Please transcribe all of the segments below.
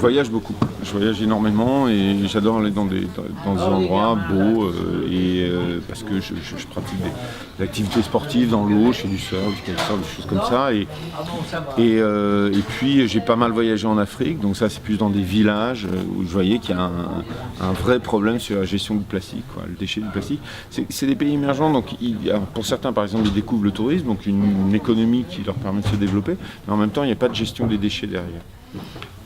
voyage beaucoup, je voyage énormément et j'adore aller dans des endroits beaux parce que je pratique des activités sportives dans l'eau, je fais du surf, du kitesurf, des choses comme ça et puis j'ai pas mal voyagé en Afrique, donc ça c'est plus dans des villages où je voyais qu'il y a un vrai problème sur la gestion du plastique, quoi, le déchet du plastique. C'est des pays émergents, donc alors pour certains par exemple ils découvrent le tourisme, donc une économie qui leur permet de se développer, mais en même temps il n'y a pas de gestion des déchets derrière.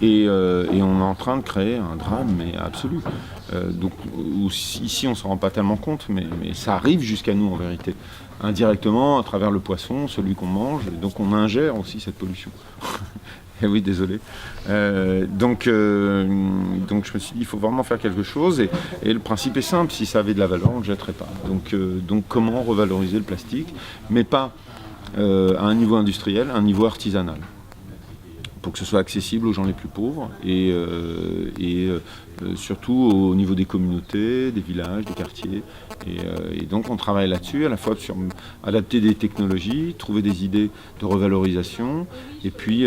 Et on est en train de créer un drame mais absolu. Donc ici on ne s'en rend pas tellement compte, mais ça arrive jusqu'à nous en vérité. Indirectement, à travers le poisson, celui qu'on mange, et donc on ingère aussi cette pollution. Et oui, désolé. Donc je me suis dit, il faut vraiment faire quelque chose, et le principe est simple, si ça avait de la valeur, on ne le jetterait pas. Donc comment revaloriser le plastique, mais pas à un niveau industriel, à un niveau artisanal, pour que ce soit accessible aux gens les plus pauvres et surtout au niveau des communautés, des villages, des quartiers. Et donc on travaille là-dessus, à la fois sur adapter des technologies, trouver des idées de revalorisation et puis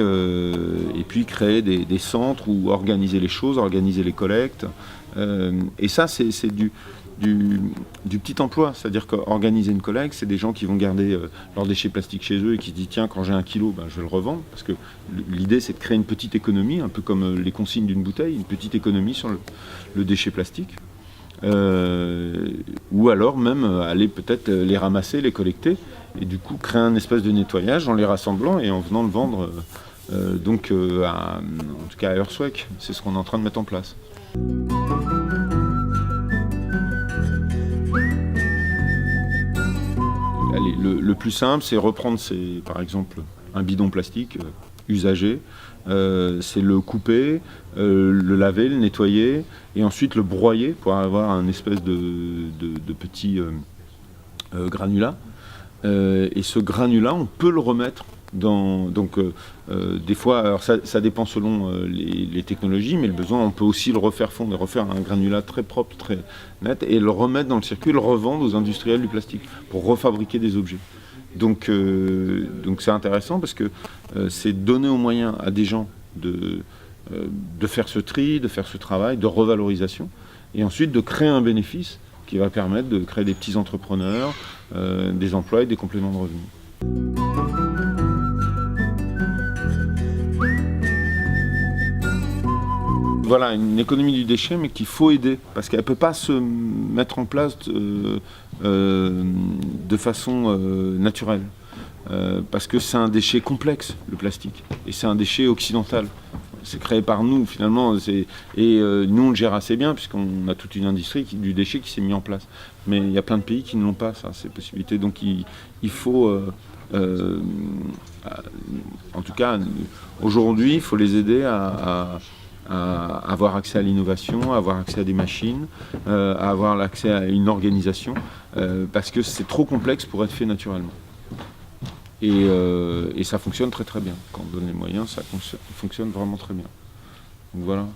créer des centres où organiser les choses, organiser les collectes. Et ça, c'est du petit emploi, c'est-à-dire qu'organiser une collecte, c'est des gens qui vont garder leurs déchets plastiques chez eux et qui se disent tiens, quand j'ai 1 kilo, ben, je vais le revendre, parce que l'idée c'est de créer une petite économie, un peu comme les consignes d'une bouteille, une petite économie sur le déchet plastique, ou alors même aller peut-être les ramasser, les collecter, et du coup créer un espèce de nettoyage en les rassemblant et en venant le vendre en tout cas à Earthwake. C'est ce qu'on est en train de mettre en place. Allez, le plus simple, c'est reprendre, par exemple, un bidon plastique usagé, c'est le couper, le laver, le nettoyer, et ensuite le broyer pour avoir un espèce de petit granulat. Et ce granulat, on peut le remettre des fois, alors ça dépend selon les technologies, mais le besoin, on peut aussi le refaire fondre et refaire un granulat très propre, très net, et le remettre dans le circuit, le revendre aux industriels du plastique pour refabriquer des objets. Donc c'est intéressant parce que c'est donner aux moyens à des gens de faire ce tri, de faire ce travail de revalorisation, et ensuite de créer un bénéfice qui va permettre de créer des petits entrepreneurs, des emplois et des compléments de revenus. Voilà, une économie du déchet, mais qu'il faut aider, parce qu'elle ne peut pas se mettre en place de façon naturelle. Parce que c'est un déchet complexe, le plastique, et c'est un déchet occidental. C'est créé par nous, finalement, nous on le gère assez bien, puisqu'on a toute une industrie du déchet qui s'est mise en place. Mais il y a plein de pays qui ne l'ont pas, ça, ces possibilités. Donc il faut, en tout cas, aujourd'hui, il faut les aider à avoir accès à l'innovation, à avoir accès à des machines, à avoir accès à une organisation, parce que c'est trop complexe pour être fait naturellement. Et ça fonctionne très très bien. Quand on donne les moyens, ça fonctionne vraiment très bien. Donc voilà.